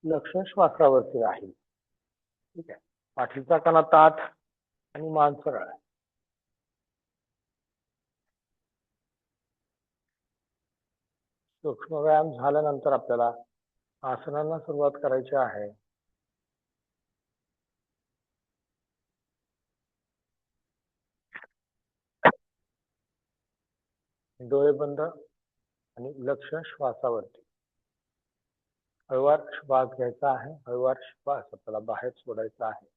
लक्ष श्वासावरती राहील. ठीक आहे. पाठीचा कणा ताठ आणि मान सरळ. सूक्ष्म व्यायाम झाल्यानंतर आपल्याला आसनांना सुरुवात करायची आहे. डोळे बंद आणि लक्ष श्वासावरती. हळूवार श्वास घ्यायचा आहे, हळूवार श्वास आपल्याला बाहेर सोडायचा आहे.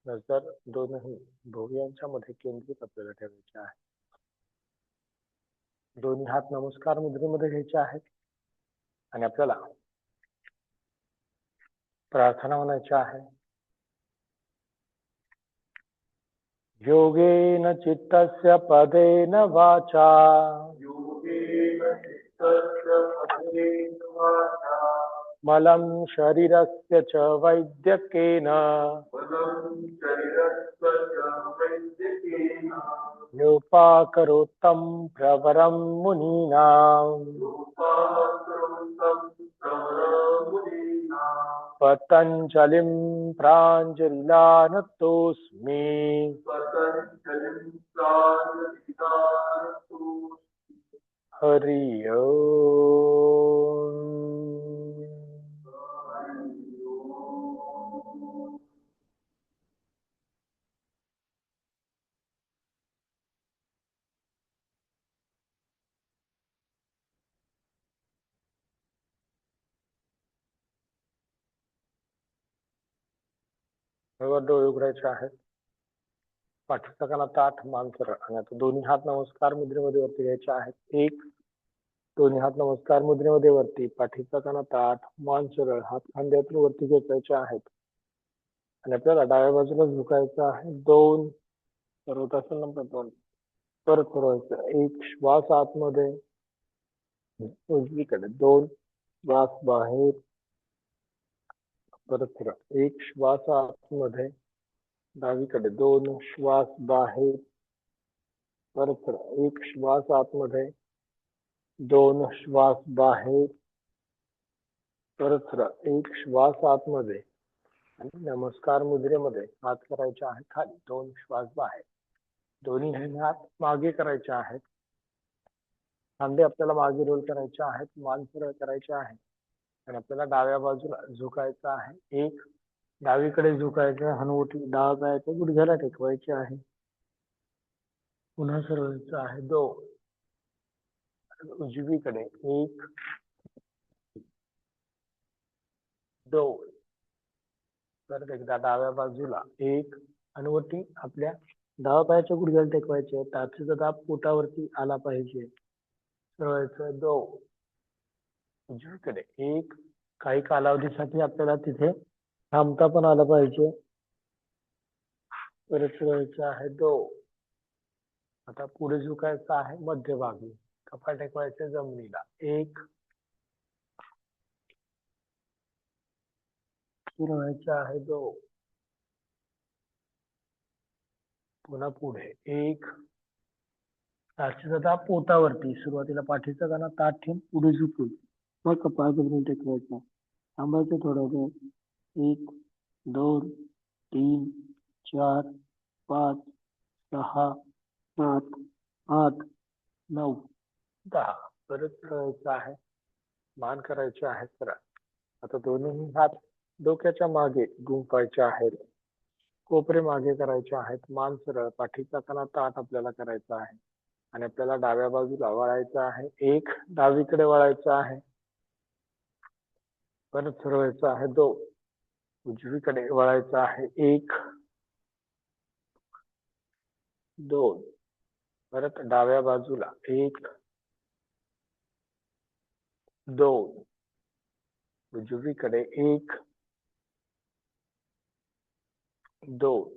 नजर दोनही भुवयांच्या मध्ये केंद्रित आपल्याला ठेवायचे आहे. दोन्ही हात नमस्कार मुद्रेमध्ये घ्यायचे आहेत आणि आपल्याला प्रार्थना म्हणायची आहे. योगेन चित्तस्य पदेन वाचा मलं शरीरस्य च वैद्यकेन योपाकरोत्तं प्रवरं मुनीनां पतञ्जलिं प्राञ्जलिलानतोऽस्मि। हरि ओम। डोळे उघडायचे आहेत. पाठीचा कणा ताठ, मान सरळ. आणि आता दोन्ही हात नमस्कार मुद्रेमध्ये वरती घ्यायचे आहेत. एक, दोन्ही हात नमस्कार मुद्रेमध्ये वरती. पाठीचा कणा ताठ, मान सरळ. हात खांद्यातून वरती घेतायचे आहेत आणि आपल्याला डाव्या बाजूला झुकायचं आहे. दोन, सर्वतासन नंबर दोन. परत फिरवायचं. एक, श्वास आतमध्ये, उजवीकडे. दोन, श्वास बाहेर, परत फिरा. एक, श्वास आतमध्ये, डावीकडे. दोन, श्वास बाहेर, परत फिरा. एक, श्वास आतमध्ये, दोन, श्वास बाहेर, परत फिरा. एक, श्वास आतमध्ये आणि नमस्कार मुद्रेमध्ये हात करायचे आहेत खाली. दोन, श्वास बाहेर. दोन्ही हात मागे करायचे आहेत. खांदे आपल्याला मागे रोल करायचे आहेत. मान सरळ करायचे आहे आणि आपल्याला डाव्या बाजूला झुकायचं आहे. एक, डावीकडे झुकायचं. हनुवटी डाव्या पायाच्या गुडघ्याला टेकवायची आहे. पुन्हा सरळायचं आहे. दोन, उजवीकडे. एक, दोन, परत एकदा डाव्या बाजूला. एक, हनुवटी आपल्या डाव्या पायाच्या गुडघ्याला टेकवायचे. टाचीचा दाब पोटावरती आला पाहिजे. सरळायचं. दोन, उजवीकडे. एक, काही कालावधीसाठी आपल्याला तिथे थांबता पण आलं पाहिजे. परत सरळायचं आहे. दोन, आता पुढे झुकायचं आहे मध्यभागी. कपाळ टेकवायचे जमिनीला. एक, फिरवायचे आहे. दोन, पुन्हा पुढे. एक, टाचीचा दाब पोटावरती. सुरुवातीला पाठीचा कणा ताठ ठेवून पुढे झुकून मग कपाळ जमिनीला टेकवायचा. थांबायचं थोडा वेळ. एक, दोन, तीन, चार, पाच, सहा, सात, आठ, नऊ, दहा. परत फिरवायचं आहे. मान करायचे आहे सरळ. आता दोन्ही हात डोक्याच्या मागे गुंफायचे आहेत. कोपरे मागे करायचे आहेत. मान सरळ. पाठीचा कणा ताठ आपल्याला करायचा आहे आणि आपल्याला डाव्या बाजूला वळायचं आहे. एक, डावीकडे वळायचं आहे. परत फिरवायचं आहे. दोन, उजवीकडे वळायचं आहे. एक, दोन, परत डाव्या बाजूला. एक, दोन, उजवीकडे. एक, दोन.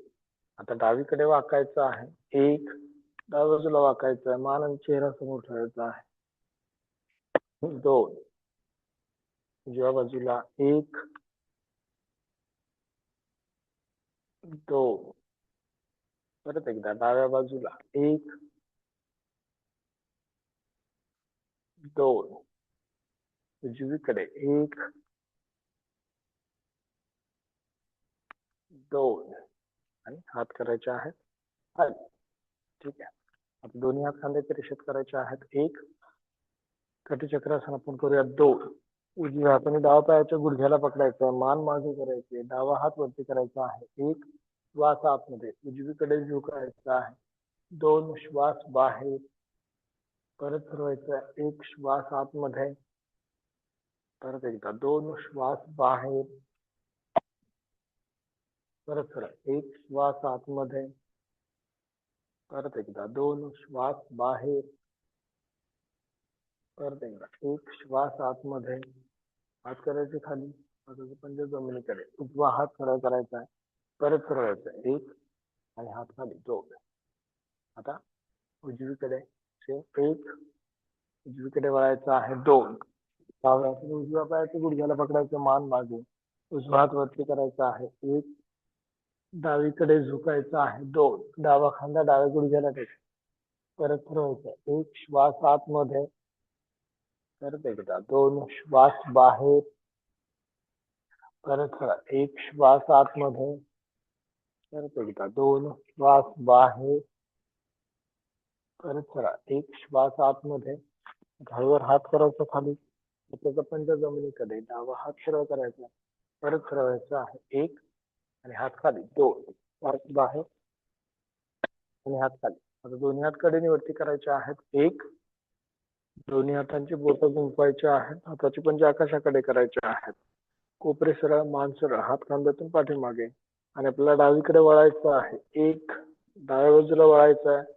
आता डावीकडे वाकायचं आहे. एक, डाव्या बाजूला वाकायचं आहे. मान आणि चेहरा समोर ठेवायचा आहे. दोन, उजव्या बाजूला. एक, दोन, परत एकदा डाव्या बाजूला. एक, दोन, उजवीकडे 1 2 आणि हात करायचे आहेत खाली. ठीक आहे. आता दोन्ही हात खांद्याच्या रेषेत करायचे आहेत. 1 कटिचक्रासन आपण करूया. 2 उजव्या हाताने डावा पायाच्या गुडघ्याला पकडायचं, मान मागे करायची, डावा हात वरती करायचा आहे. 1 श्वास आतमध्ये उजवीकडे झुकायचा आहे. 2 श्वास बाहेर, परत फिरवायचा. 1 श्वास आतमध्ये, परत एकदा 2 श्वास बाहेर, परत फिरा. 1 श्वास आतमध्ये, परत एकदा 2 श्वास बाहेर, परत एकदा 1 श्वास आतमध्ये, हात करायचे खाली, हाताचे पंजे जमिनीकडे, उजवा हात सरळ करायचा आहे, परत फिरवायचा. 1 आणि हात खाली 2. आता उजवीकडे 1 उजवीकडे वळायचं आहे. 2 डाव्या हाताने उजव्या पायाच्या गुडघ्याला पकडायचं, मान मागे, उजवा हात वरती करायचा आहे. 1 डावीकडे झुकायचं आहे. 2 डावा खांदा डाव्या गुडघ्याला टेक, परत फिरवायचा. 1 श्वास आतमध्ये, परत एकदा 2 श्वास बाहेर, परत फिरा. 1 श्वास आतमध्ये, परत एकदा 2 श्वास बाहेर, परत फिरा. 1 श्वास आतमध्ये, घाईवर हात करायचा खाली, त्याचा पंजा जमिनीकडे, डावा हात सरळ करायचा, परत फिरवायचा आहे. 1 आणि हात खाली. 2 श्वास बाहेर आणि हात खाली. आता दोन्ही हात कडेने वरती करायचे आहेत. 1 दोन्ही हातांची बोटं गुंफवायची आहेत. हाताची पंजे आकाशाकडे करायचे आहेत. कोपरे सरळ, मान सरळ, हात खांद्यातून पाठीमागे, आणि आपल्याला डावीकडे वळायचं आहे. 1 डाव्या बाजूला वळायचं आहे,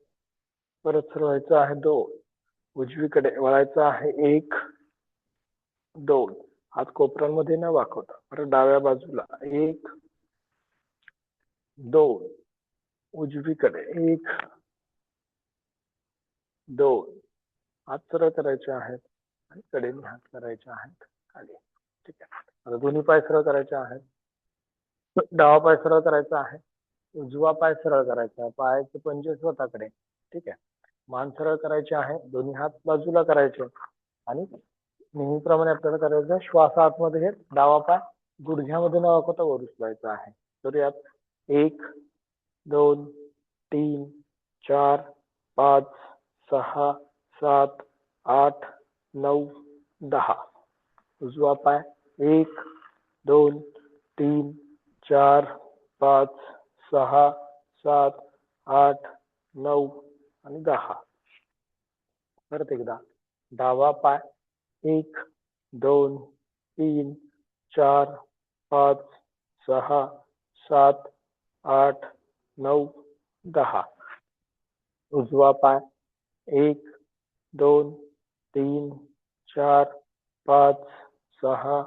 परत फिरवायचं आहे. 2 उजवीकडे वळायचं आहे. 1 2 हात कोपऱ्यांमध्ये न वाकवता, परत डाव्या बाजूला. 1 2 उजवीकडे. 1 2 हात सरळ करायचे आहेत आणि कडेने हात करायचे आहेत खाली. ठीक आहे. आता दोन्ही पाय सरळ करायचे आहेत. डावा पाय सरळ करायचा आहे, उजवा पाय सरळ करायचा आहे, पायाचे पंजे स्वतःकडे. ठीक आहे. मान सरळ करायचे आहे, दोन्ही हात बाजूला करायचे, आणि नेहमीप्रमाणे आपल्याला करायचं आहे, श्वास आतमध्ये घेत डावा पाय गुडघ्यामध्ये न वाकवता वर उचलायचा आहे. तर यात 1 2 3 4 5 6 7 8 9 10. उजवा पाय 1 2 3 4 5 6 7 8 9 आणि 10. परत एकदा डावा पाय 1 2 3 4 5 6 7 8 9 10. उजवा पाय 1 2 3 4 5 6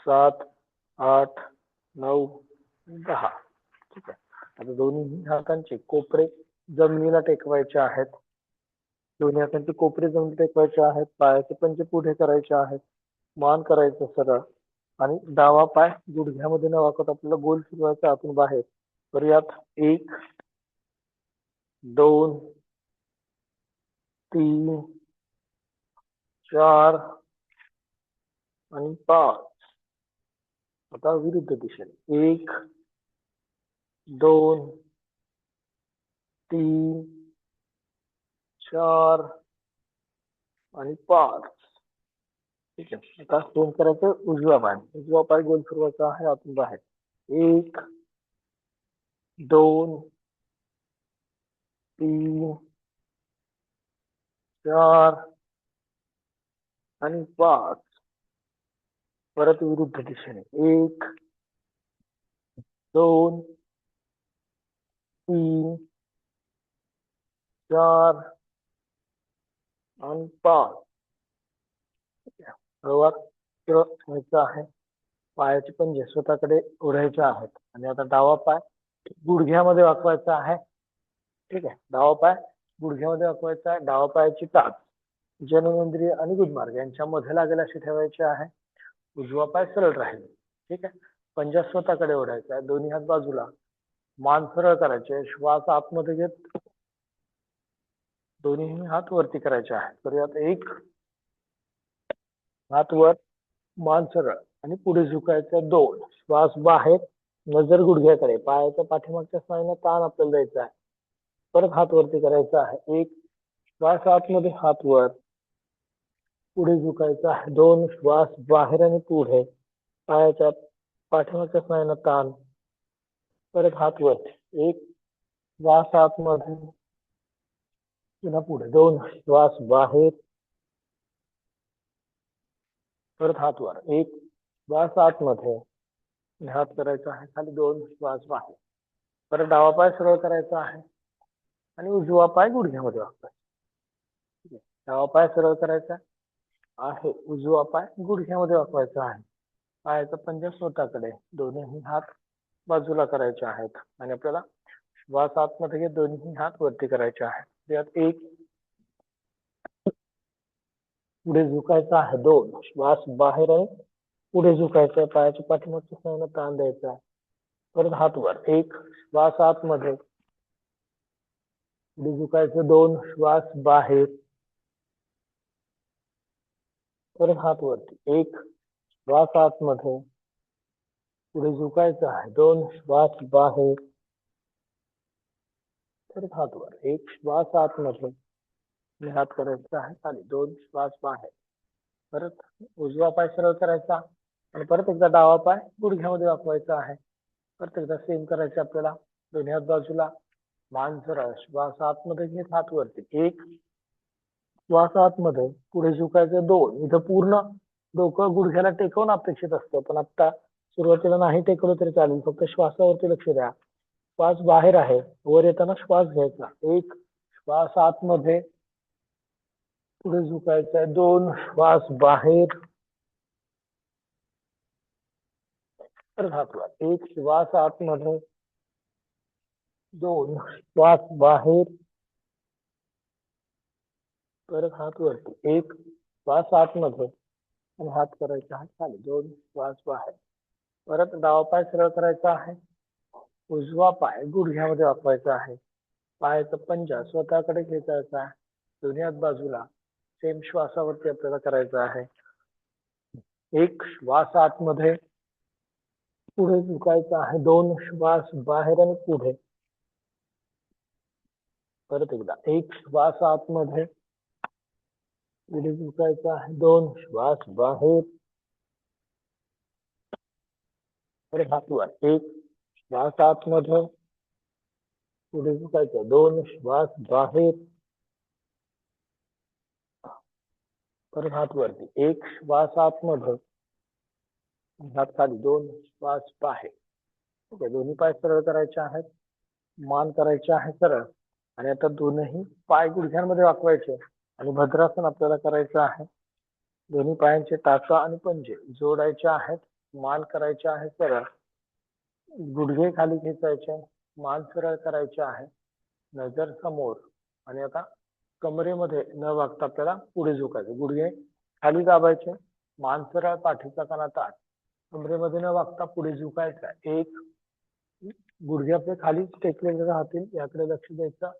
7 8 9 10. ठीक आहे. आता दोन्ही हातांचे कोपरे जमिनीला टेकवायचे आहेत. दोन्ही हातांचे कोपरे जमिनीला टेकवायचे आहेत. पायाचे पंजे पुढे करायचे आहेत. मान करायचं सरळ, आणि डावा पाय गुडघ्यामध्ये न वाकवता आपल्याला गोल फिरवायचा आतून बाहेर. तर यात 1 2 3 4 आणि 5. आता विरुद्ध दिशेने 1 2 3 4 आणि 5. ठीक आहे. आता दोन करायचं उजवा पाय गोल फिरवायचा आहे आतून बाहेर. 1 2 3 4 आणि 5. परत विरुद्ध दिशेने 1 2 3 4 आणि 5. सुरुवात व्हायचं आहे. पायाचे पंजे स्वतःकडे ओढायचे आहेत, आणि आता डावा पाय गुडघ्यामध्ये वाकवायचा आहे. ठीक आहे. डावा पाय गुडघ्यामध्ये वाकवायचा आहे. डावा पायाची टाच जननेंद्रिय आणि गुदमार्ग यांच्या मध्ये लागेल अशी ठेवायची आहे. उजवा पाय सरळ राहील. ठीक आहे. पंजा स्वतःकडे ओढायचा आहे. दोन्ही हात बाजूला, मान सरळ करायचे, श्वास आतमध्ये घेत दोन्ही हात वरती करायचे आहेत. तर यात 1 हात वर, मान सरळ आणि पुढे झुकायचं 2. श्वास बाहेर, नजर गुडघ्याकडे. पायाच्या पाठीमागच्या स्नायूंना ताण आपल्याला द्यायचा आहे. परत हात वरती करायचा आहे. 1. श्वास आतमध्ये, हात वर. पुढे झुकायचा आहे. 2. श्वास बाहेर आणि पुढे. पायाच्या पाठीमागच्या स्नायूंना ताण. परत हात वरती. 1. श्वास आतमध्ये, पुन्हा पुढे. 2. श्वास बाहेर, परत हात वर. 1. श्वास आतमध्ये, हात करायचा आहे खाली. 2. श्वास बाहेर. परत डावा पाय सरळ करायचा आहे आणि उजवा पाय गुडघ्यामध्ये वाकवायचा. डावा पाय सरळ करायचा आहे, उजवा पाय गुडघ्यामध्ये वाकवायचा आहे. पायाचा पंजा स्वतःकडे. दोन्ही हात बाजूला करायचे आहेत आणि आपल्याला श्वास आतमध्ये घेत दोन्ही हात वरती करायचे आहेत. त्यात 1. पुढे झुकायचा आहे. 2. श्वास बाहेर आहे, पुढे झुकायचं. पायाच्या पाठीमागच्या स्नायूंना ताण द्यायचा. परत हात वर. 1. श्वास आतमध्ये, पुढे झुकायचं. 2. श्वास बाहेर, परत हात वरती. 1. श्वास आतमध्ये, पुढे झुकायचं आहे. 2. श्वास बाहेर, परत हात वर. 1. श्वास आतमध्ये, हात करायचा आहे खाली. 2. श्वास बाहेर. परत उजवा पाय सरळ करायचा आणि परत एकदा डावा पाय गुडघ्यामध्ये वाकवायचा आहे. परत एकदा सेम करायचं आपल्याला. दोन्ही हात बाजूला, मान सरळ. श्वास आतमध्ये घेत हात वरती. 1. श्वास आतमध्ये, पुढे झुकायचं. 2. इथं पूर्ण डोकं गुडघ्याला टेकवून अपेक्षित असतं, पण आता सुरुवातीला नाही टेकवलं तरी चालेल. फक्त श्वासावरती लक्ष द्या. श्वास बाहेर आहे, वर येताना श्वास घ्यायचा. 1. श्वास आतमध्ये, पुढे झुकायचंय. 2. श्वास बाहेर, परत हात वर. 1. श्वास आतमध्ये, 2. श्वास बाहेर, परत हात वरती. 1. श्वास आतमध्ये आणि हात करायचा आहे खाली. 2. श्वास बाहेर. परत डावा पाय सरळ करायचा आहे, उजवा पाय गुडघ्यामध्ये वाकवायचा आहे. पायाचा पंजा स्वतःकडे खेचायचा आहे. दोन्ही हात बाजूला. सेम श्वासावरती आपल्याला करायचं आहे. 1. श्वास आतमध्ये, पुढे झुकायचा आहे. 2. श्वास बाहेर आणि पुढे. परत एकदा. 1. श्वास आतमध्ये, पुढे झुकायचा आहे. 2. श्वास बाहेर, परत हात वर. 1. श्वास आतमध्ये, पुढे झुकायचं. 2. श्वास बाहेर, परत हात वरती. 1. श्वास आतमध्ये, हात खाली. 2. श्वास बाहेर. ओके, दोन्ही पाय सरळ करायचे आहेत, मान करायचे आहे सरळ आणि आता दोन्ही पाय गुडघ्यांमध्ये वाकवायचे आणि भद्रासन आपल्याला करायचं आहे. दोन्ही पायांचे टाचा आणि पंजे जोडायचे आहेत. मान करायचे आहे सरळ, गुडघे खाली खेचायचे, मान सरळ करायचे आहे, नजर समोर. आणि आता कमरेमध्ये न वागता आपल्याला पुढे झुकायचं. गुडघे खाली दाबायचे, मान सरळ, पाठीचा कणा ताठ. कमरेमध्ये न वागता पुढे झुकायचं. 1. गुडघे आपले खाली टेकलेले राहतील, याकडे लक्ष द्यायचं.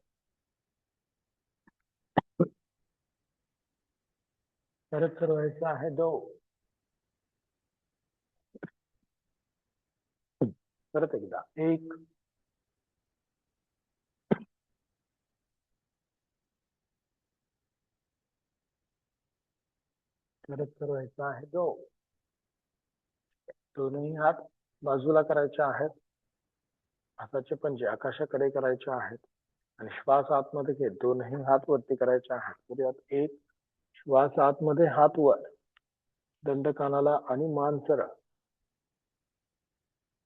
परत फिरवायचं आहे. 2. परत एकदा. 1. परत फिरवायचं आहे. 2. दोन्ही हात बाजूला करायचे आहेत. हाताचे पंजे आकाशाकडे करायचे आहेत आणि श्वास आतमध्ये घेत दोन्ही हात वरती करायचे आहेत. पुढे 1. श्वास आतमध्ये, हात वर, दंड कानाला आणि मान सरळ.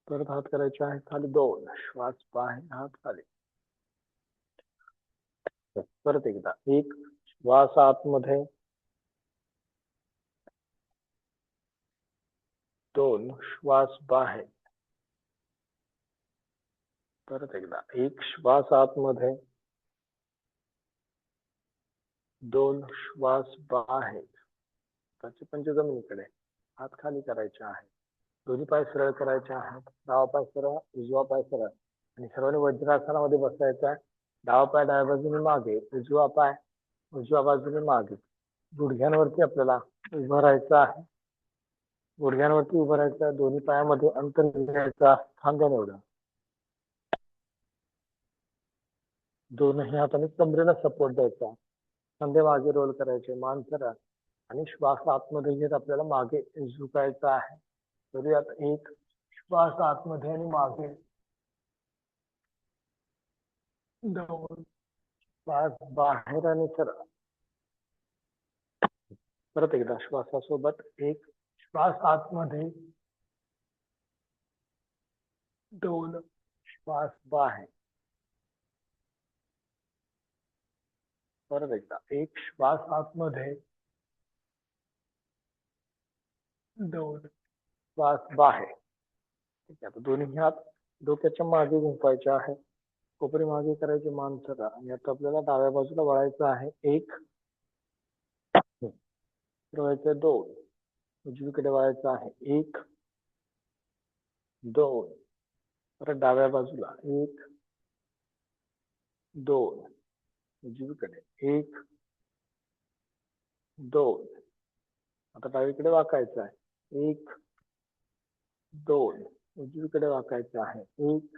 परत हात करायचे आहे खाली. 2. श्वास बाहेर, हात खाली. परत एकदा. 1. श्वास आतमध्ये, 2. श्वास बाहेर. परत एकदा. 1. श्वास आतमध्ये, 2. श्वास बाहेर. त्याचे पंजे जमिनीकडे, हात खाली करायचे आहे. दोन्ही पाय सरळ करायचे आहेत. डावा पाय सरळ, उजवा पाय सरळ आणि सर्वांनी वज्रासनामध्ये बसायचं आहे. डावा पाय डाव्या बाजूने मागे, उजवा पाय उजव्या बाजूने मागे. गुडघ्यांवरती आपल्याला उभं राहायचं आहे. गुडघ्यांवरती उभं राहायचं, दोन्ही पायामध्ये अंतर घ्यायचा, खांद्या निवडा. दोनही हाताने कमरेला सपोर्ट द्यायचा, खांदे मागे रोल करायचे, मान सरळ आणि श्वास आतमध्ये घेत आपल्याला मागे झुकायचं आहे. करूयात. एक श्वास आतमध्ये आणि मागे, दोन श्वास बाहेर आणि सरळ. परत एकदा श्वासासोबत एक श्वास आतमध्ये, दोन श्वास बाहेर. परत एकदा एक श्वास आतमध्ये, दोन श्वास बाहेर. ठीक आहे. आता दोन्ही हात डोक्याच्या मागे झुकवायचे आहे, कोपरी मागे करायची, मान सरळ. आणि आता आपल्याला डाव्या बाजूला वळायचं आहे. एक फिरवायचे, दोन उजवीकडे वळायचं आहे. एक, दोन. परत डाव्या बाजूला एक, दोन उजवीकडे, एक, दोन. आता डावीकडे वाकायचं आहे. एक, दोन उजवीकडे वाकायचं आहे. एक,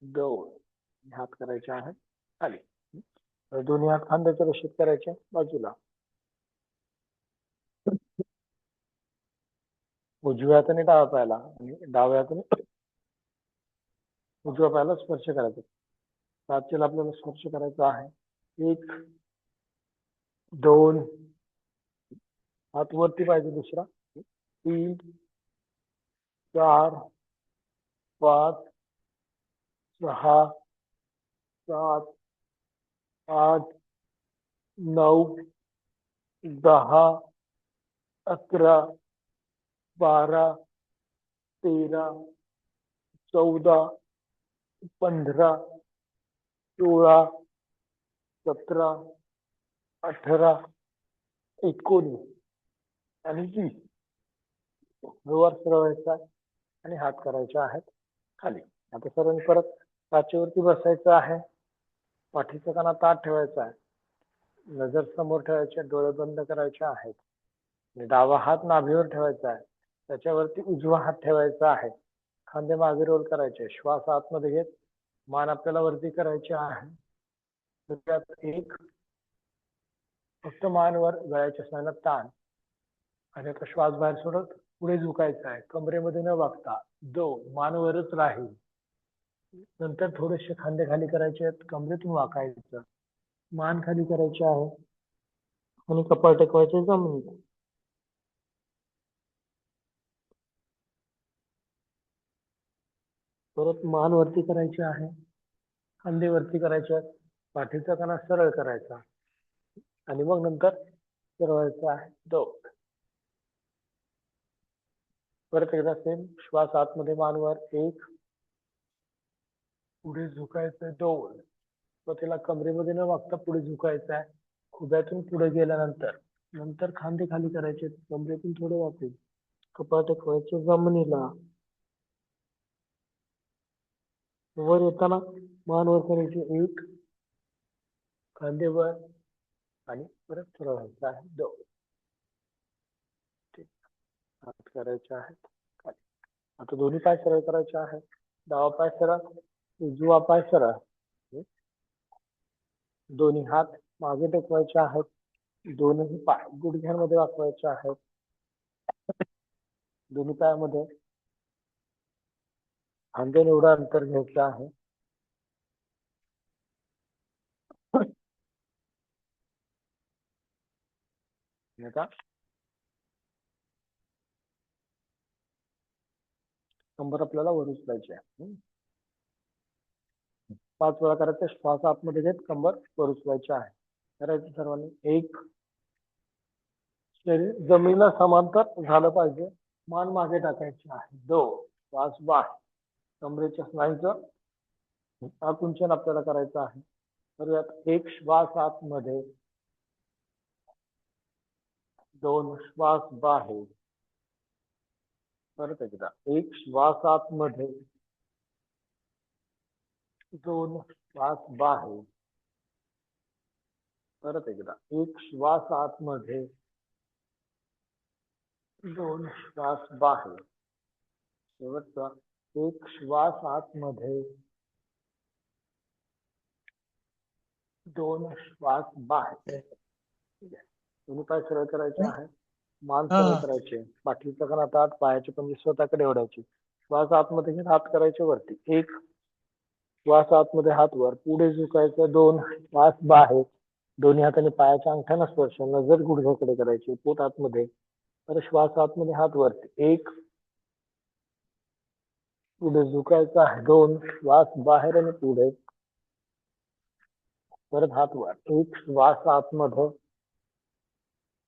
दोन. हात करायचे आहे खाली. दोन्ही हात खांद्याच्या रेषेत करायचे बाजूला. उजव्या हाताने डाव्या पायाला आणि डाव्या हाताने उजव्या पायाला स्पर्श करायचा. साचेला आपल्याला स्पर्श करायचा आहे. एक, दोन. हात वरती पाहिजे दुसरा. तीन, चार, पाच, सहा, सात, आठ, 9, 10, 11, 12, 13, 14, 15, 16, 17, 18, 19 आणि 20. वर सरवायचा आणि हात करायचे आहेत खाली. आता सर्वांनी परत टाचेवरती बसायचं आहे. पाठीचा कणा ताठ ठेवायचा आहे, नजर समोर ठेवायचे, डोळे बंद करायचे आहेत. डावा हात नाभीवर ठेवायचा आहे, त्याच्यावरती उजवा हात ठेवायचा आहे. खांदे मागे रोल करायचे, श्वास आतमध्ये घेत मान आपल्याला वरती करायची आहे. त्यात एक, फक्त मानवर गळ्याच्या स्नायूला ताण. आणि आता श्वास बाहेर सोडत पुढे झुकायचा आहे, कमरेमध्ये न वागता. दोन, मानवरच राहील. नंतर थोडेसे खांदे खाली करायचे आहेत, कमरेतून वाकायचं, मान खाली करायची आहे आणि कपाळ टेकवायचे जमिनीत. परत मान वरती करायची आहे, खांदे वरती करायचे आहेत, पाठीचा कणा सरळ करायचा आणि मग नंतर फिरवायचा आहे. दोन. परत एकदा सेम श्वास आतमध्ये, मानवर. एक, पुढे झुकायचंय. दोन, त्याला कमरेमध्ये न वागता पुढे झुकायचं आहे. खुब्यातून पुढे गेल्यानंतर नंतर खांदे खाली करायचे, कमरेतून थोडे वाकून कपाळ टेकवायचे जमिनीला. वर येताना मान वर करायची. एक, खांदे वर आणि परत फिरवायचं आहे. दोन. हात करायचे आहेत खाली. आता दोन्ही पाय सरळ करायचे आहेत. डावा पाय सरळ, उजवा पाय सरळ. दोन्ही हात मागे टेकवायचे आहेत, दोन्ही पाय गुडघ्यांमध्ये वाकवायचे आहेत. दोन्ही पायामध्ये खांदे एवढं अंतर घ्यायचं आहे. कंबर आपल्याला वर उचलायची आहे. 5 वेळा करायचं. श्वास आतमध्ये घेत कंबर वर उचलायची आहे. करायचं सर्वांनी. एक, शरीर जमिनीला समांतर झालं पाहिजे, मान मागे टाकायची आहे. दोन, श्वास बाहेर, कमरेच्या स्नायूचं आकुंचन आपल्याला करायचं आहे. तर एक श्वास आतमध्ये, दोन श्वास बाहेर. परत एकदा एक श्वास आतमध्ये, दोन श्वास बाहेर. परत एकदा एक श्वास आतमध्ये, दोन श्वास बाहेर, शेवटचा एक श्वास आतमध्ये, दोन श्वास बाहेर. ठीक आहे. दोन्ही पाय सरळ करायचे आहेत, मान सरळ करायचे, पाठीचा कणा ताठ, पायाचे पंजे स्वतःकडे ओढायचे, श्वास आतमध्ये घेऊन हात करायचे वरती, एक श्वास आतमध्ये, हात वर, पुढे झुकायचं, दोन श्वास बाहेर, दोन्ही हाताने पायाच्या अंगठ्याला स्पर्श, नजर गुडघ्याकडे करायची, पोट आतमध्ये, तर श्वास आतमध्ये, हात वरती, एक पुढे झुकायचं आहे, दोन श्वास बाहेर आणि पुढे, परत हात वर, एक श्वास आतमध्ये,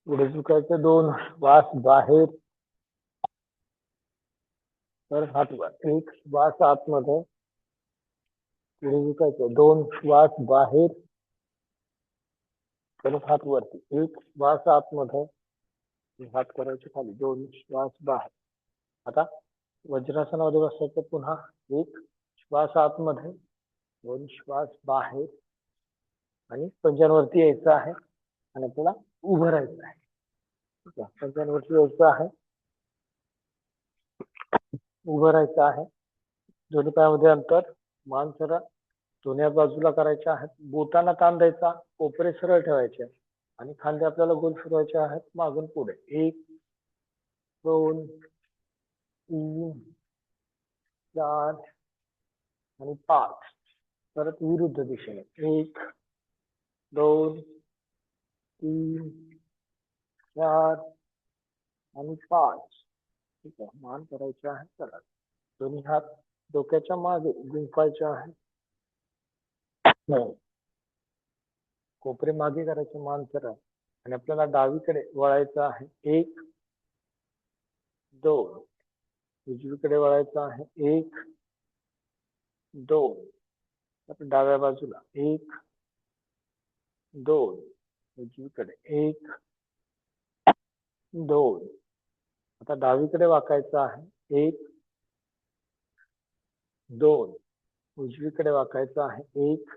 पुढे झुकायचं, दोन श्वास बाहेर, परत हात वर, एक श्वास आतमध्ये, पुढे झुकायचं, दोन श्वास बाहेर, परत हात वरती, एक श्वास आतमध्ये, हात करायचे खाली, दोन श्वास बाहेर. आता वज्रासनामध्ये बसायचं, पुन्हा एक श्वास आतमध्ये, दोन श्वास बाहेर, आणि पंजांवरती यायचं आहे आणि आपल्याला उभं राहायचं आहे. ठीक आहे, पंजांवरती यायचं आहे, उभं राहायचं आहे, दोन्ही पायामध्ये अंतर, मान सरळ, दोन्ही बाजूला करायच्या आहेत, बोटांना ताण द्यायचा, कोपरे सरळ ठेवायचे आणि खांदे आपल्याला गोल फिरवायचे आहेत मागून पुढे, एक दोन तीन चार आणि पाच, परत विरुद्ध दिशेने, एक दोन तीन चार आणि पाच. ठीक आहे, मान करायचे आहे सरळ, दोन्ही हात डोक्याच्या मागे गुंफायचे आहे, कोपरे मागे करायचे, मान सरळ, आणि आपल्याला डावीकडे वळायचं आहे, एक दोन, उजवीकडे वळायचं आहे, एक दोन, डाव्या बाजूला, एक दोन, उजवीकडे, एक दोन, आता डावीकडे वाकायचं आहे, एक दोन, उजवीकडे वाकायचं आहे, एक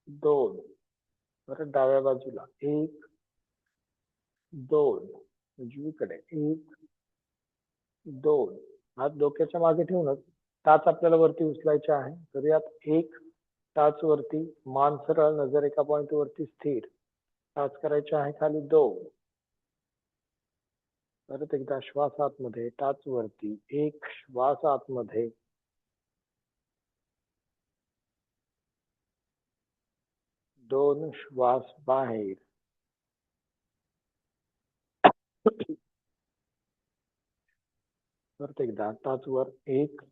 दोन, परत डाव्या बाजूला, एक दोन, उजवीकडे, एक दोन, हात डोक्याच्या मागे ठेवूनच टाच आपल्याला वरती उचलायचे आहे, तर यात एक टाच वरती, मान सरळ, नजर एका पॉइंट वरती स्थिर, टाच करायचे आहे खाली, दोन, परत एकदा श्वास आतमध्ये, टाच वरती, एक श्वास आतमध्ये, दोन श्वास बाहेर, परत एकदा टाच वर, एक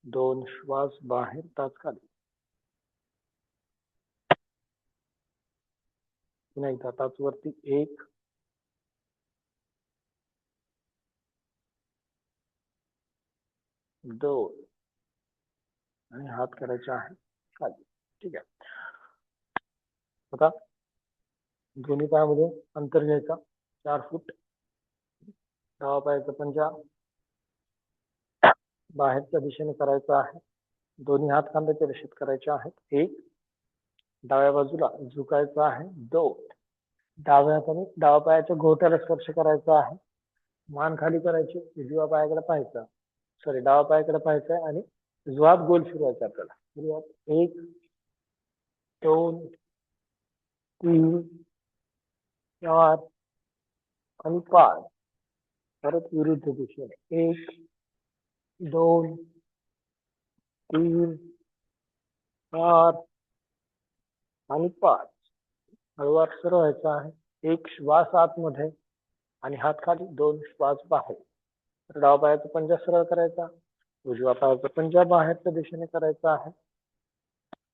दोन श्वास बाहेर, टाच खाली, पुन्हा एकदा टाच वरती, एक दोन, आणि हात करायचे आहे खाली. ठीक आहे, आता दोन्ही पायामध्ये अंतर घ्यायचा 4 फूट, डावा पायाचा पंजा बाहेरच्या दिशेने करायचा आहे, दोन्ही हात खांद्याच्या रेषेत करायचे आहेत, एक डाव्या बाजूला झुकायचं आहे, दोन, डाव्या हाताने डावा पायाच्या घोट्याला स्पर्श करायचा आहे, मान खाली करायची, उजव्या पायाकडे पाहायचं, सॉरी डावा पायाकडे पाहायचं आहे आणि उजवा हात गोल फिरवायचा आपल्याला, एक दोन तीन चार आणि पाच, परत विरुद्ध दिशेने, एक दोन तीन चार आणि पाच, हळूवार सरळ व्हायचा आहे, एक श्वास आतमध्ये आणि हात खाली, दोन श्वास बाहेर, तर डावा पायाचा पंजा सरळ करायचा, उजव्या पायाचा पंजा बाहेरच्या दिशेने करायचा आहे,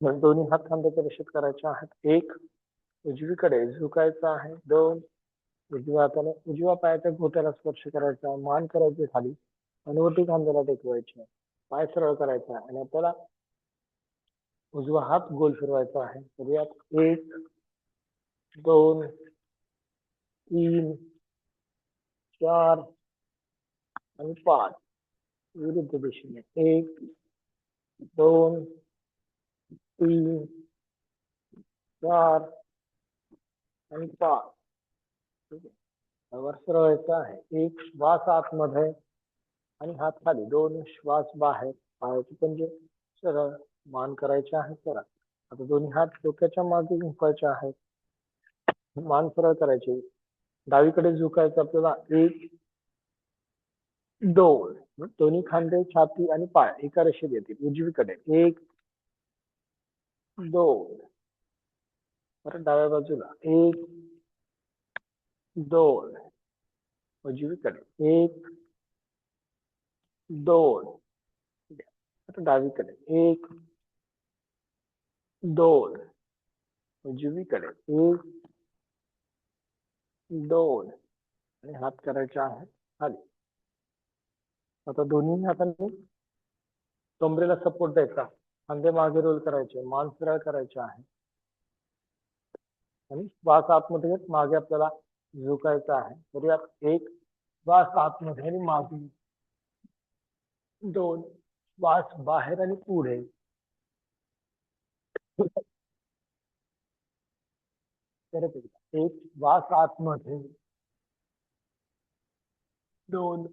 मग दोन्ही हात खांद्याच्या रेषेत करायचे आहेत, एक उजवीकडे झुकायचं आहे, दोन, उजव्या हाताने उजव्या पायाच्या घोट्याला स्पर्श करायचा, मान करायची खाली, अनुवटी खांद्याला टेकवायची, पाय सरळ करायचा आणि आपल्याला उजवा हात गोल फिरवायचा आहे, तर यात एक दोन तीन चार आणि पाच, विरुद्ध दिशेने, एक दोन तीन 4 आणि 5. ठीक आहे, वर सरळायचं आहे. एक श्वास आतमध्ये आणि हात खाली, 2 श्वास बाहेर. पायाचे पंजे सरळ, मान करायचे आहे सरळ. आता दोन्ही हात डोक्याच्या मागे झुकायचे आहेत. मान सरळ करायची, डावीकडे झुकायचं आपल्याला. 1 2, दोन्ही खांदे, छाती आणि पाय एका रेषेत येतील. उजवीकडे 1 2, परत डाव्या बाजूला 1 2, उजवीकडे 1 2, आता डावीकडे 1 2, उजवीकडे 1 2, आणि हात करायचे आहेत खाली. आता दोन्ही हातांनी कमरेला सपोर्ट द्यायचा, खांदे मागे रोल करायचे, मान सरळ करायचे आहे आणि श्वास आतमध्ये घेत मागे आपल्याला झुकायचं आहे. करूयात. 1 श्वास आतमध्ये आणि मागे, 2 श्वास बाहेर आणि पुढे. परत एकदा. 1 श्वास आतमध्ये, 2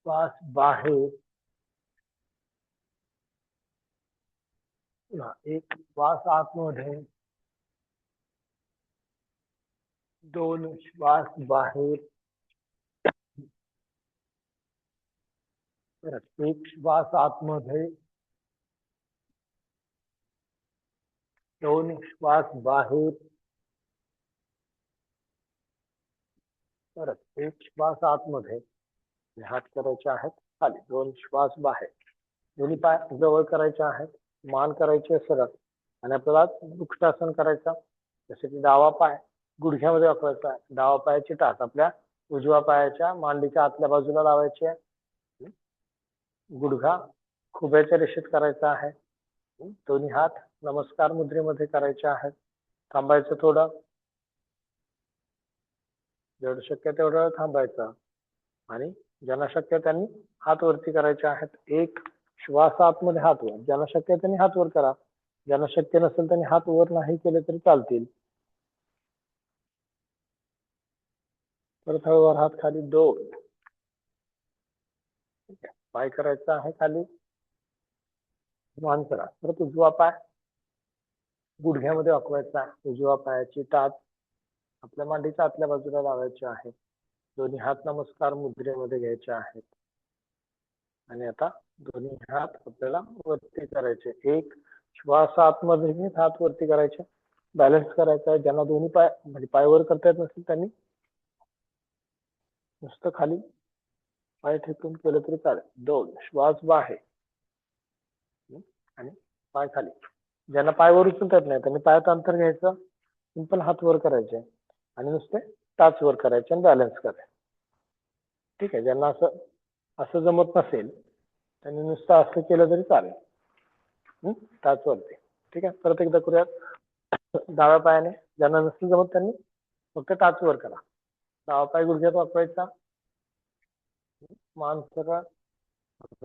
श्वास बाहेर, 1 श्वास आतमध्ये, 2 श्वास बाहेर. परत 1 श्वास आतमध्ये, 2 श्वास बाहेर. परत 1 श्वास आतमध्ये, हात करायचे आहेत खाली, 2 श्वास बाहेर. दोन्ही पाय जवळ करायचे आहेत, मान करायचे सरळ, आणि आपल्याला वृक्षासन करायचं. जसे की डावा पाय गुडघ्यामध्ये वाकवायचा आहे. डावा पायाची टाच आपल्या उजव्या पायाच्या मांडीच्या आतल्या बाजूला लावायची आहे. गुडघा खुब्याच्या रेषेत करायचा आहे. दोन्ही हात नमस्कार मुद्रेमध्ये करायचे आहेत. थांबायचं थोडं, जेवढं शक्य तेवढं थांबायचं, आणि ज्यांना शक्य त्यांनी हात वरती करायचे आहेत. 1 श्वास आतमध्ये हात वर, ज्यांना शक्य त्यांनी हात वर करा. ज्यांना शक्य नसेल त्यांनी हात वर नाही केले तरी चालतील. परत हळूवार हात खाली, 2. पाय करायचा आहे खाली, मान करा. परत उजवा पाय गुडघ्यामध्ये वाकवायचा. उजव्या पायाची टाच आपल्या मांडीच्या आतल्या बाजूला लावायची आहे. दोन्ही हात नमस्कार मुद्रेमध्ये घ्यायचे आहेत, आणि आता दोन्ही हात आपल्याला वरती करायचे. 1 श्वास आतमध्ये घेत हात वरती करायचे. बॅलन्स करायचा आहे. ज्यांना दोन्ही पाय म्हणजे पाय वर करता येत नसेल त्यांनी नुसतं खाली पाय ठेवून केलं तरी चालेल. 2 श्वास बाहेर आणि पाय खाली. ज्यांना पाय वर उचलता येत नाही त्यांनी पायात अंतर घ्यायचं, सिंपल हात वर करायचे आणि नुसते टाच वर करायचे आणि बॅलन्स करायचे. ठीक आहे. ज्यांना असं जमत नसेल त्यांनी नुसतं असं केलं तरी चालेल, टाच वरती. ठीक आहे. परत एकदा करूयात. डाव्या पायाने ज्यांना नसेल जमत त्यांनी फक्त टाच वर करा. डावा पाय गुडघ्यात वाकवायचा, मान सरळ,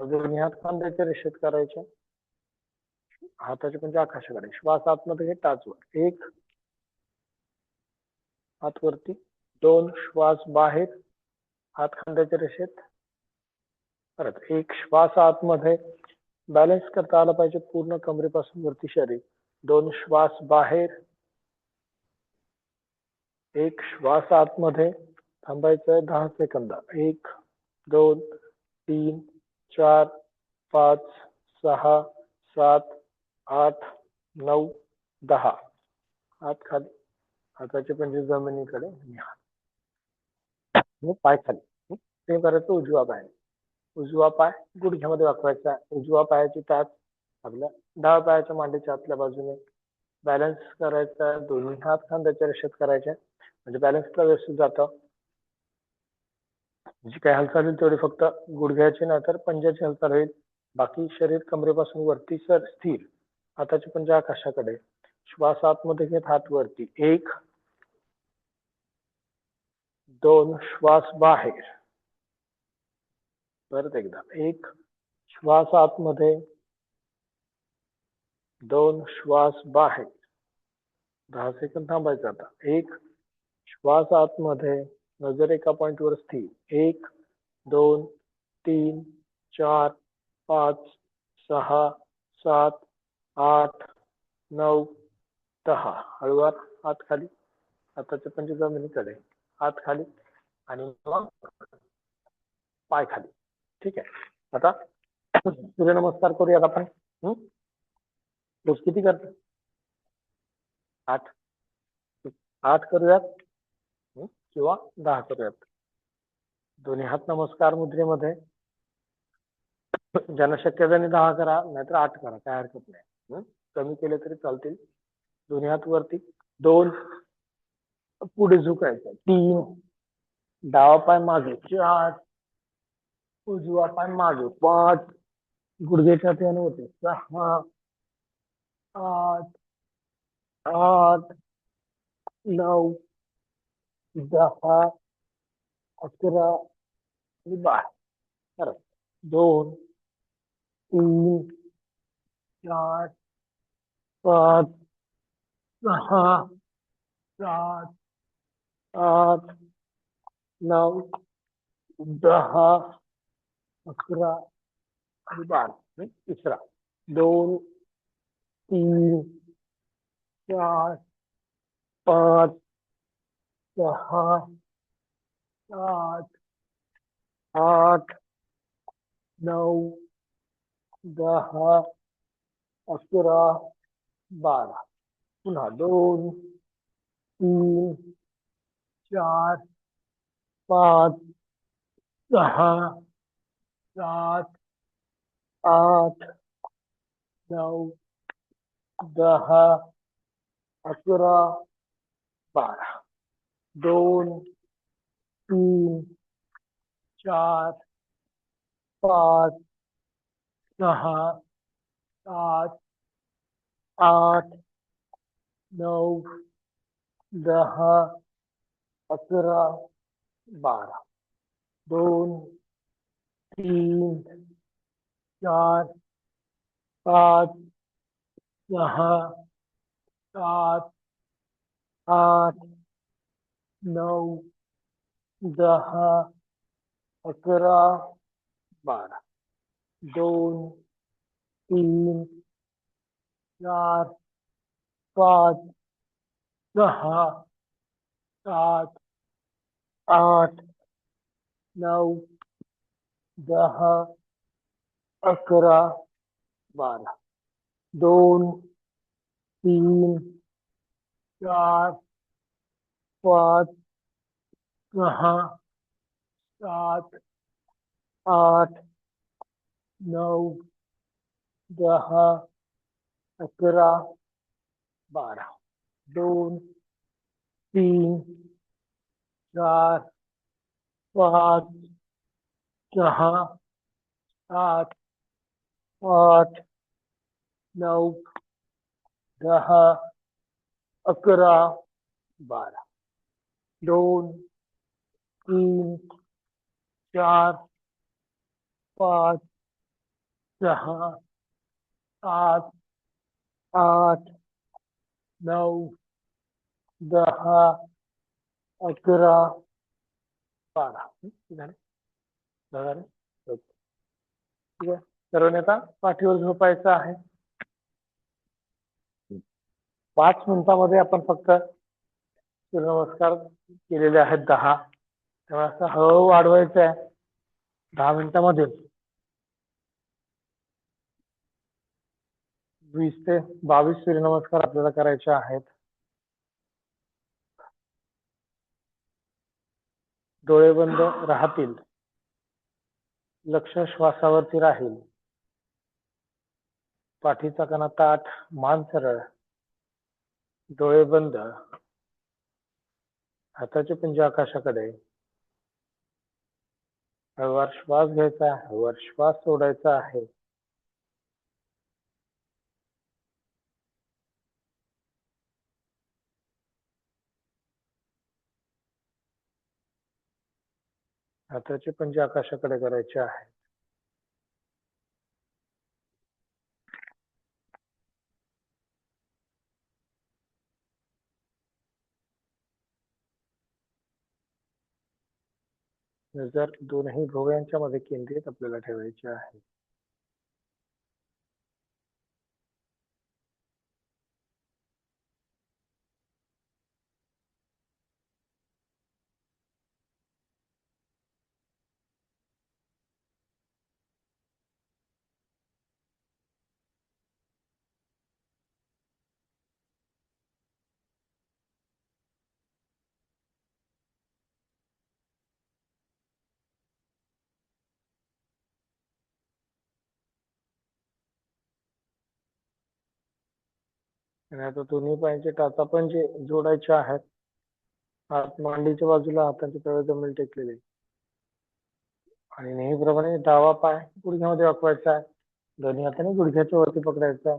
दोन्ही हात खांद्याच्या रेषेत करायचे, हाताचे पंजे आकाशाकडे. श्वास आतमध्ये घे, टाच वर. 1 हात वरती, 2 श्वास बाहेर, हात खांद्याच्या रेषेत. परत 1 श्वास आतमध्ये, बॅलन्स करता आला पाहिजे पूर्ण कमरेपासून वरती शरीर. 2 श्वास बाहेर, 1 श्वास आतमध्ये, थांबायचं 10 सेकंद. 1 2 3 4 5 6 7 8 9 10. हात खाली, हाताचे पंजे जमिनीकडे आणि पाय खाली. ते करायचं उजवा पाय. उजवा पाय गुडघ्यामध्ये वाकवायचा. उजवा पायाची टाच आपल्या डाव्या पायाच्या मांडीच्या आतल्या बाजूने. बॅलन्स करायचा. दोन्ही हात खांद्याच्या रेषेत करायचे, म्हणजे बॅलन्सला व्यवस्थित जातं. जी काही हालचाल होईल तेवढी फक्त गुडघ्याची नाही तर पंजाची हालचाल होईल. बाकी शरीर कमरेपासून वरती स्थिर. हाताचे पंजे आकाशाकडे. श्वास आतमध्ये घेत हात वरती. 1 2 श्वास बाहेर. परत एकदा. 1 श्वास आतमध्ये, 2 श्वास बाहेर. 10 सेकंद थांबायचं आता. एक, श्वास आतमध्ये, नजर एका पॉइंट वर स्थिर. 1, 2, 3, 4, 5, 6, 7, 8, 9, 10. हळूवार हात खाली, हाताचे पंजे जमिनीकडे, हात खाली आणि मग पाय खाली. ठीक आहे. आता सूर्यनमस्कार करूयात आपण. रोज किती करतो? 8. 8 करूयात किंवा 10 करूयात. दोन्ही हात नमस्कार मुद्रेमध्ये. ज्यांना शक्य आहे त्यांनी 10 करा, नाहीतर 8 करा, काय हरकत नाही. कमी केले तरी चालतील. दोन्ही हात वरती. 2, पुढे झुकायचं. 3, डावा पाय मागे. 4, उजवा पाय मागे. 5, गुडघे छातीने होते. 6, 8, 8, 9, 10, 11 आणि 12. 2, 3, 4, 5, 6, 7, 8, 9, 10, 11 आणि 12. तिसरा. 2, 3, 4, 5, 6, 7, 8, 9, 10, 11, 12. पुन्हा 2, 3, 4, 5, 6, 7, 8, 9, 10, 11, 12. 2, 3, 4, 5, 6, 7, 8, 9, 10, 11, 12. 2, 3, 4, 5, 6, 7, 8, 9, 10, 11, 12. 2, 3, 4, 5, 6, 7, 8, 9, 10, 11, 12. 2, 3, 4, 5, 6, 7, 8, 9, 10, 11, 12. 2, 3, 4, 5, 6, 7, 8, 9, 10, 11, 12. 2, 3, 4, 5, 6, 7, 8, 9, 10, 11, 12. झाले? झाले? ठीक आहे. सर्वांनी आता पाठीवर झोपायचं आहे. 5 मिनिटांमध्ये आपण फक्त सूर्यनमस्कार केलेले आहेत 10. तेव्हा असं हळूहळू वाढवायचं आहे. 10 मिनिटांमध्ये 20 ते 22 सूर्यनमस्कार आपल्याला करायचे आहेत. डोळे बंद राहतील, लक्ष श्वासावरती राहील. पाठीचा कणा ताठ, मान सरळ, डोळे बंद, हाताचे पंजे आकाशाकडे. हळूवार श्वास घ्यायचा आहे, हळूवार श्वास सोडायचा आहे. हाताचे पंजे आकाशाकडे करायचे आहे. नजर दोनही भुवयांच्या मध्ये केंद्रित आपल्याला ठेवायची आहे. आणि आता दोन्ही पायांचे टाचा पण जे जोडायचे आहेत, हात मांडीच्या बाजूला हातांचे तळे जमेल टेकलेले, आणि नेहमीप्रमाणे डावा पाय गुडघ्यामध्ये वाकवायचा आहे, दोन्ही हाताने गुडघ्याच्या वरती पकडायचा,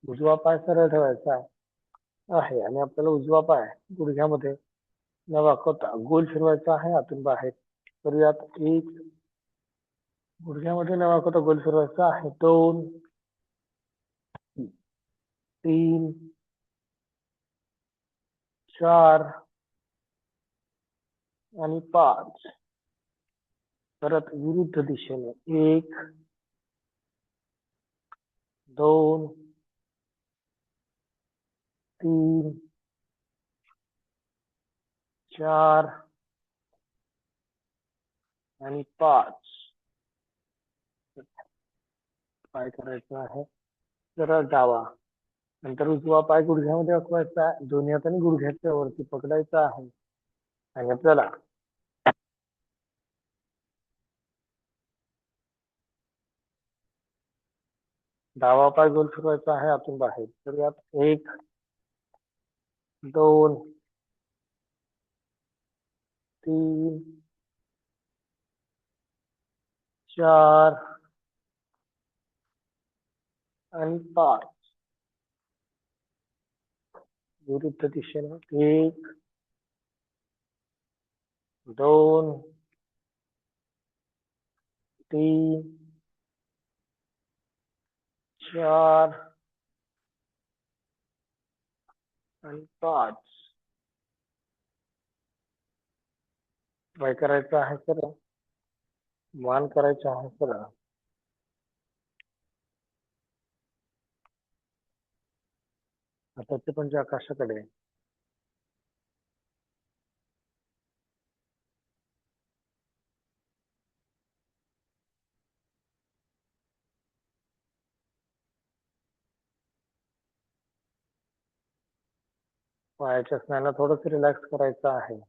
उजवा पाय सरळ ठेवायचा आहे आणि आपल्याला उजवा पाय गुडघ्यामध्ये न वाकवता गोल फिरवायचा आहे आतून बाहेर. करूयात. एक, गुडघ्यामध्ये न वाकवता गोल फिरवायचा आहे. 2, 3, 4 आणि 5. परत विरुद्ध दिशेने 1, 2, 3, 4 आणि 5. पाय करायचा आहे सरळ डावा, नंतर उजवा पाय गुडघ्यामध्ये वाकवायचा आहे, दोन्ही हाताने गुडघ्याच्या वरती पकडायचा आहे आणि आपल्याला डावा पाय गोल फिरवायचा आहे आतून बाहेर. तर यात 1, 2, 3, 4 आणि 5. विरुद्ध दिशेने 1, 2, 3, 4 आणि 5. पाय करायचा आहे सरळ, मान करायचा आहे सरळ. हाताचे पंजे आकाशाकडे. पायाच्या स्नायूला थोडंसं रिलॅक्स करायचं आहे.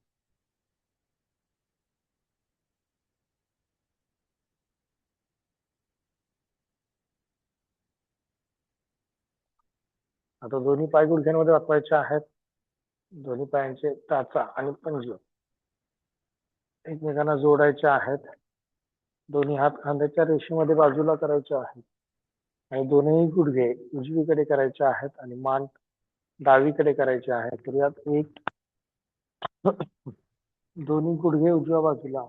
आता दोन्ही पाय गुडघ्यांमध्ये वाकवायचे आहेत, दोन्ही पायांचे टाचा आणि पंजे एकमेकांना जोडायचे आहेत, दोन्ही हात खांद्याच्या रेषेमध्ये बाजूला करायचे आहेत आणि दोन्ही गुडघे उजवीकडे करायचे आहेत आणि मान डावीकडे करायचे आहे. तर यात 1, दोन्ही गुडघे उजव्या बाजूला,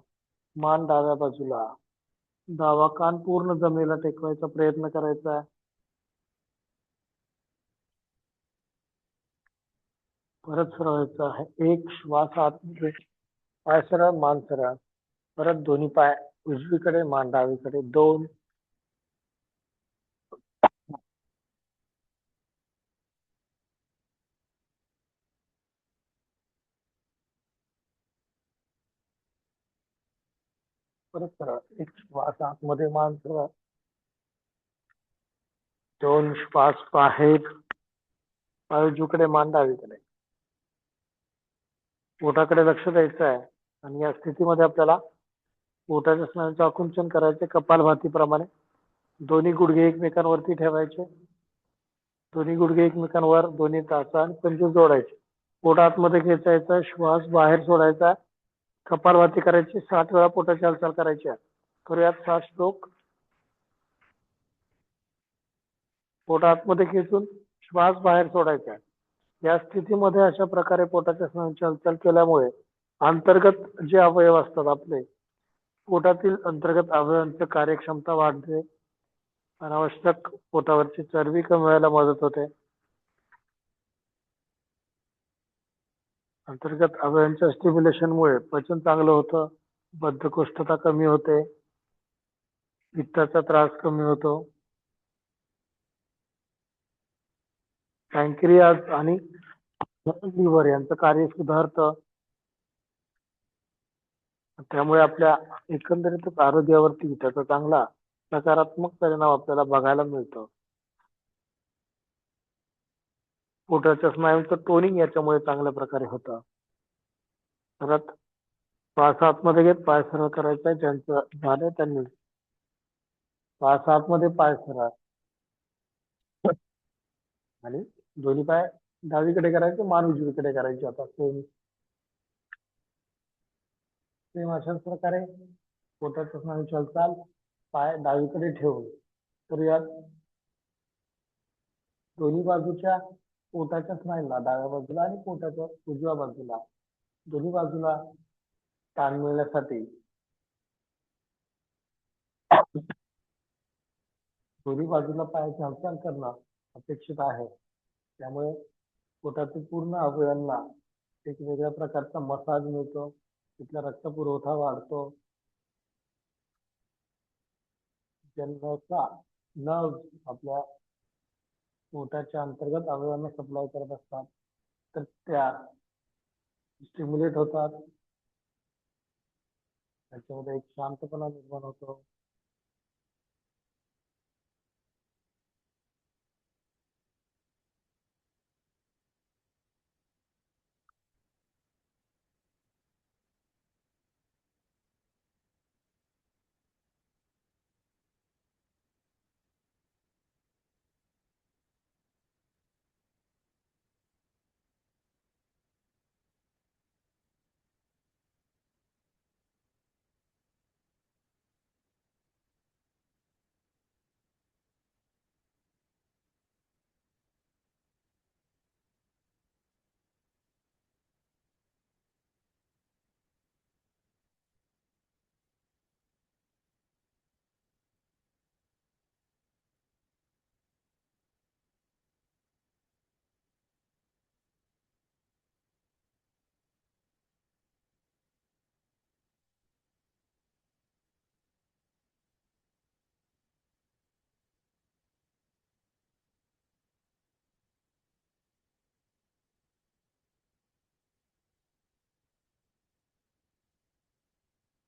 मान डाव्या बाजूला, डावा कान पूर्ण जमिनीला टेकवायचा प्रयत्न करायचा आहे. परत सरळायचं आहे. 1 श्वास आतमध्ये, पाय सरळ, मान सरळ. परत दोन्ही पाय उजवीकडे, मान डावीकडे. 2, परत सरळ. 1 श्वास आतमध्ये, मान सरळ. 2 श्वास बाहेर, पाय उजवीकडे, मान डावीकडे. पोटाकडे लक्ष द्यायचं आहे आणि या स्थितीमध्ये आपल्याला पोटाच्या स्नायूंचे आकुंचन करायचे कपालभातीप्रमाणे. दोन्ही गुडघे एकमेकांवरती ठेवायचे, दोन्ही गुडघे एकमेकांवर, दोन्ही टाचा आणि पंजे जोडायचे. पोट आतमध्ये खेचायचा, श्वास बाहेर सोडायचा, कपालभाती करायची. 7 वेळा पोटाची हालचाल करायची आहे. करूयात 7 श्लोक. पोट आतमध्ये खेचून श्वास बाहेर सोडायचा. या स्थितीमध्ये अशा प्रकारे पोटाच्या स्नायूंची हालचाल केल्यामुळे अंतर्गत जे अवयव असतात आपले, पोटातील अंतर्गत अवयवांची कार्यक्षमता वाढते, अनावश्यक पोटावरची चरबी कमी व्हायला मदत होते, अंतर्गत अवयवांच्या स्टिम्युलेशनमुळे पचन चांगलं होतं, बद्धकोष्ठता कमी होते, पित्ताचा त्रास कमी होतो, पॅनक्रियाज आणि लिव्हर यांचं कार्य सुधारतं. त्यामुळे आपल्या एकंदरीत आरोग्यावरती त्याचा चांगला सकारात्मक परिणाम आपल्याला बघायला मिळतो. पोटाच्या स्नायूंचं टोनिंग याच्यामुळे चांगल्या प्रकारे होतं. परत श्वास आतमध्ये घेत पाय सरळ करायचा, ज्यांचं झालं त्यांनी श्वास आतमध्ये पाय सरळ आणि दोन्ही पाय डावीकडे करायचे, मान उजवीकडे करायची. आता सेम सेम अशाच प्रकारे पोटाच्या स्नायूची हालचाल पाय डावीकडे ठेवून करूयात. दोन्ही बाजूच्या पोटाच्या स्नायूला डाव्या बाजूला आणि पोटाच्या उजव्या बाजूला दोन्ही बाजूला ताण मिळण्यासाठी दोन्ही बाजूला पायाची हालचाल करणं अपेक्षित आहे. त्यामुळे पोटातील पूर्ण अवयवांना एक वेगळ्या प्रकारचा मसाज मिळतो, तिथला रक्तपुरवठा वाढतो, ज्यांचा नर्व आपल्या पोटाच्या अंतर्गत अवयवांना सप्लाय करत असतात तर त्या स्टिम्युलेट होतात. त्याच्यामध्ये एक शांतपणा निर्माण होतो.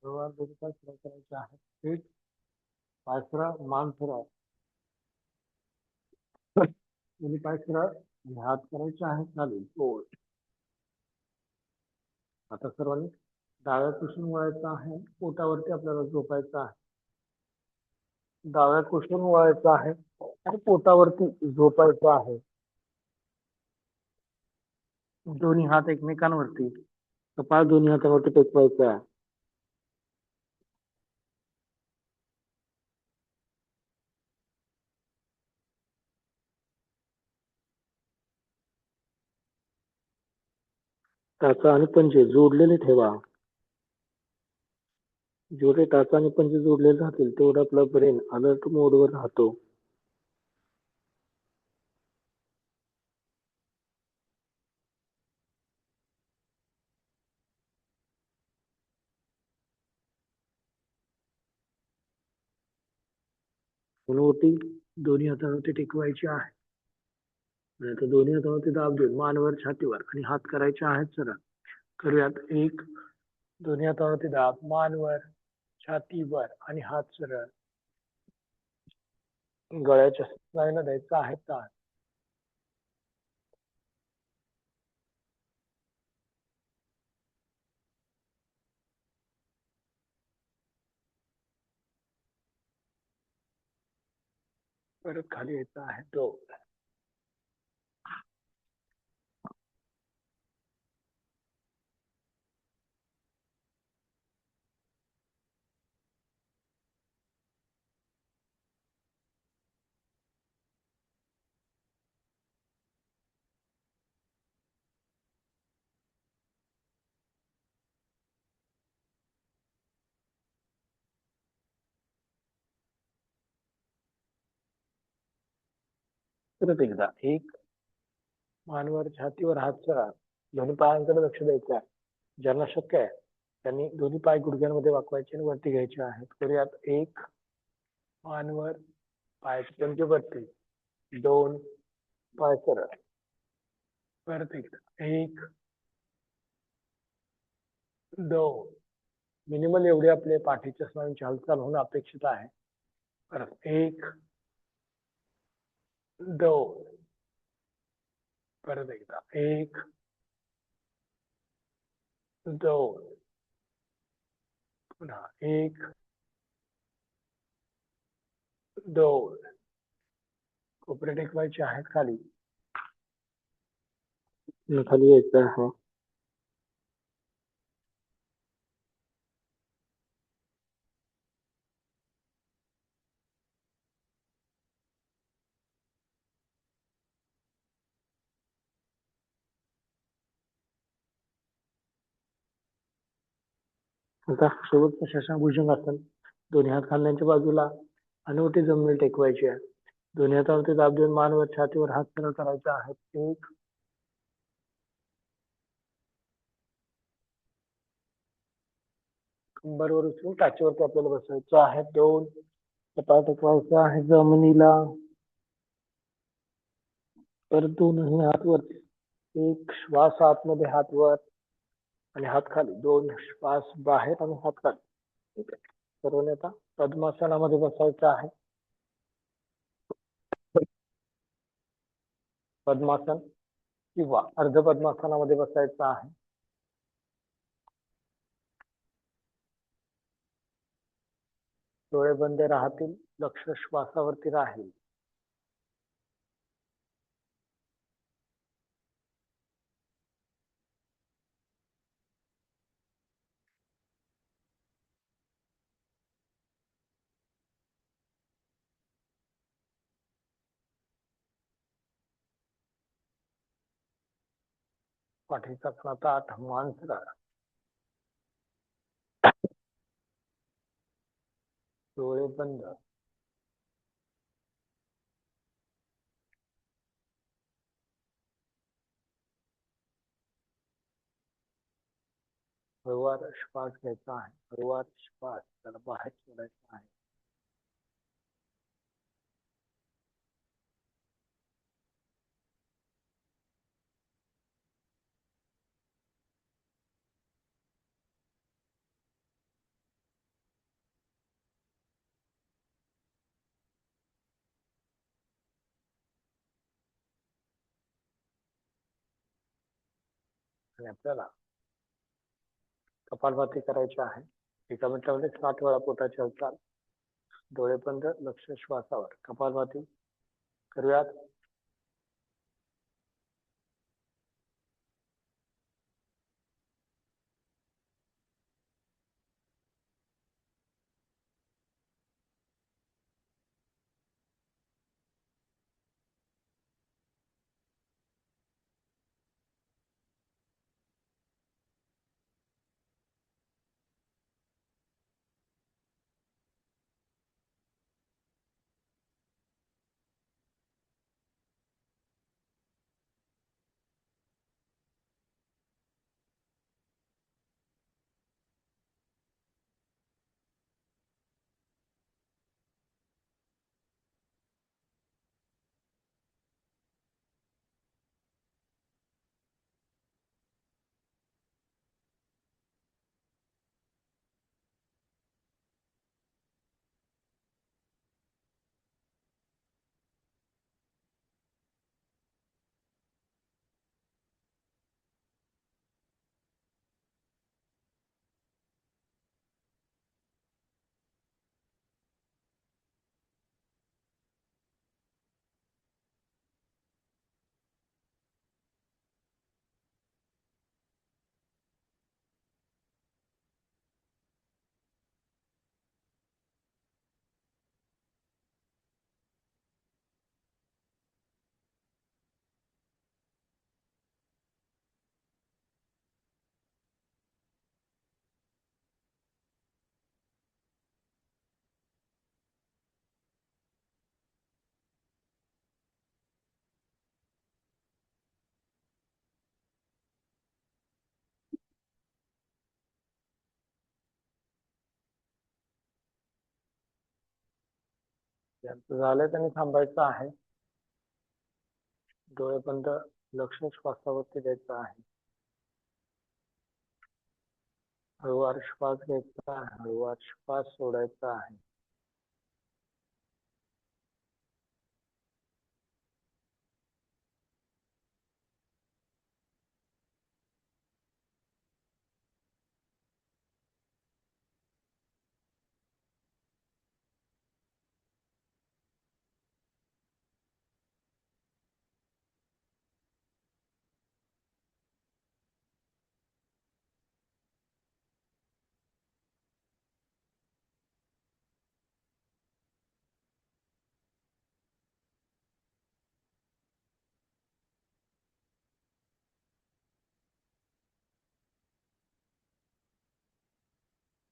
सुरुवात दोन्ही पाय सरळ करायचे आहे. पीठ पाय सरळ, मान सरळ, दोन्ही पाय सरळ आणि हात करायचे आहे चालू गोल. आता सर्वांनी डाव्या कुशीन वळायचं आहे, पोटावरती आपल्याला झोपायचं आहे. डाव्या कुशीन वळायचं आहे आणि पोटावरती झोपायचं आहे. दोन्ही हात एकमेकांवरती, कपाळ दोन्ही हातावरती टेकवायचं आहे. टाचा आणि पंजे जोडलेले ठेवा. जेवढे टाचा आणि पंजे जोडलेले राहतील तेवढं आपला ब्रेन अलर्ट मोडवर राहतो. ओटी दोन्ही हातावरती टेकवायची आहे. आणि आता दोन्ही हातावरती दाब देऊन मानवर, छातीवर आणि हात करायचे आहेत सरळ. करूयात. एक, दोन्ही हातावरती दाब, मानवर, छातीवर आणि हात सरळ. गळ्याच्या स्नायूला द्यायचा आहे ताण. परत खाली यायचं आहे. दोन. परत एकदा. एक, मानवर, छातीवर हात सरळ. दोन्ही पायांकडे लक्ष द्यायचं आहे. ज्यांना शक्य आहे त्यांनी दोन्ही पाय गुडघ्यांमध्ये वाकवायचे आणि वरती घ्यायचे आहेत. करूयात. एक, मान वर, पायाचे पंजे वरती. दोन, पाय सरळ. परत एकदा. एक, दोन. मिनिमल एवढी आपले पाठीच्या स्नायूंची हालचाल होणं अपेक्षित आहे. परत एक, दोन. परत एकदा. एक, दोन. पुन्हा एक, दोन. कोपरे टेकवायचे आहेत खाली. खाली यायचं आहे. आता शेवटचं शशांक भुजंगासन. दोन्ही हात खांद्याच्या बाजूला आणि ओटी जमिनीला टेकवायची आहे. दोन्ही हातावरती दाब देऊन मानवर छातीवर हात सरळ करायचे आहेत. एक, कंबरवर उचलून टाचीवरती आपल्याला बसवायचं आहे. दोन, कपाळ टेकवायचं आहे जमिनीला. परत दोनही हात वरती. एक, श्वास आतमध्ये, हात वर आणि हात खाली. दोन, श्वास बाहेर आणि हात खाली. ठीक आहे. सर्वांनी आता पद्मासनामध्ये बसायचं आहे. पद्मासन किंवा अर्ध पद्मासनामध्ये बसायचं आहे. डोळे बंद राहतील, लक्ष श्वासावरती राहील. पाठीचा कणा ताठ, मान सरळ. डोळे बंद. हळूवार श्वास घ्यायचा आहे. हळूवार श्वास त्याला बाहेर सोडायचा आहे. आणि आपल्याला कपालभाती करायची आहे. एका मिनिटामध्ये 60 वेळा पोटाची हालचाल. डोळे बंद, लक्ष श्वासावर. कपालभाती करूयात. ज्यांचं झालंय त्यांनी थांबायचं आहे. डोळे बंद, लक्ष श्वासावरती द्यायचं आहे. हळूवार श्वास घ्यायचा आहे, हळूवार श्वास सोडायचा आहे.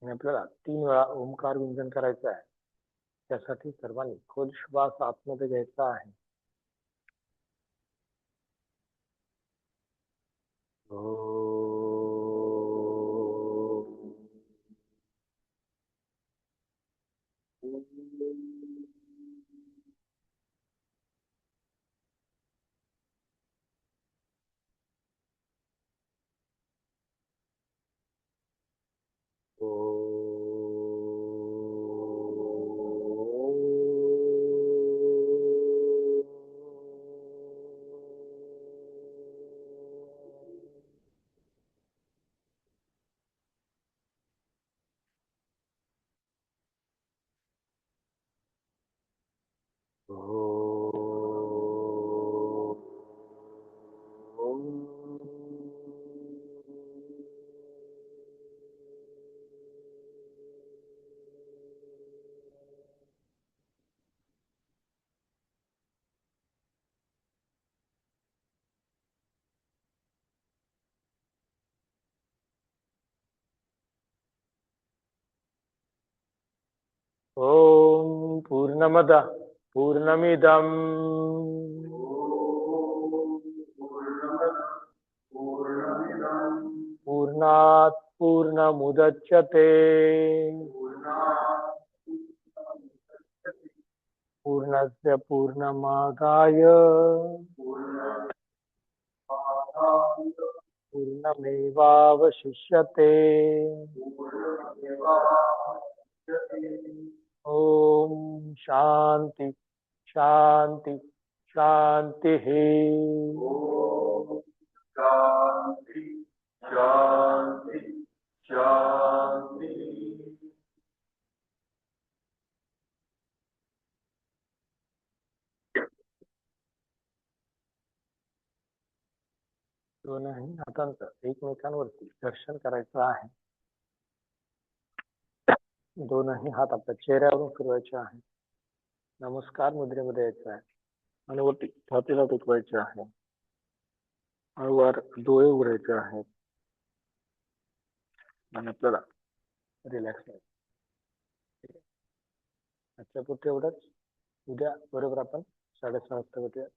आणि आपल्याला 3 वेळा ओंकार गुंजन करायचं आहे. त्यासाठी सर्वांनी खोल श्वास आतमध्ये घ्यायचा आहे. ओम पूर्णमद पूर्णमिदं पूर्णात् पूर्णमुदच्यते पूर्णस्य पूर्णमादाय पूर्णमेवावशिष्यते. ओम शांति शांति शांति है. शांति शांति शांति. दोनही हातांचं एकमेकांवरती दर्शन करायचं आहे. दोनही हात आपल्या चेहऱ्यावरून फिरवायचे आहे. नमस्कार मुद्रेमध्ये यायचं आहे आणि वरती छातीला टेकवायचे आहे. हळूवार डोळे उघडायचे आहेत आणि आपल्याला रिलॅक्स व्हायचं. आजच्या पुरते एवढंच. उद्या बरोबर आपण 6:30 वाजता भेटूया.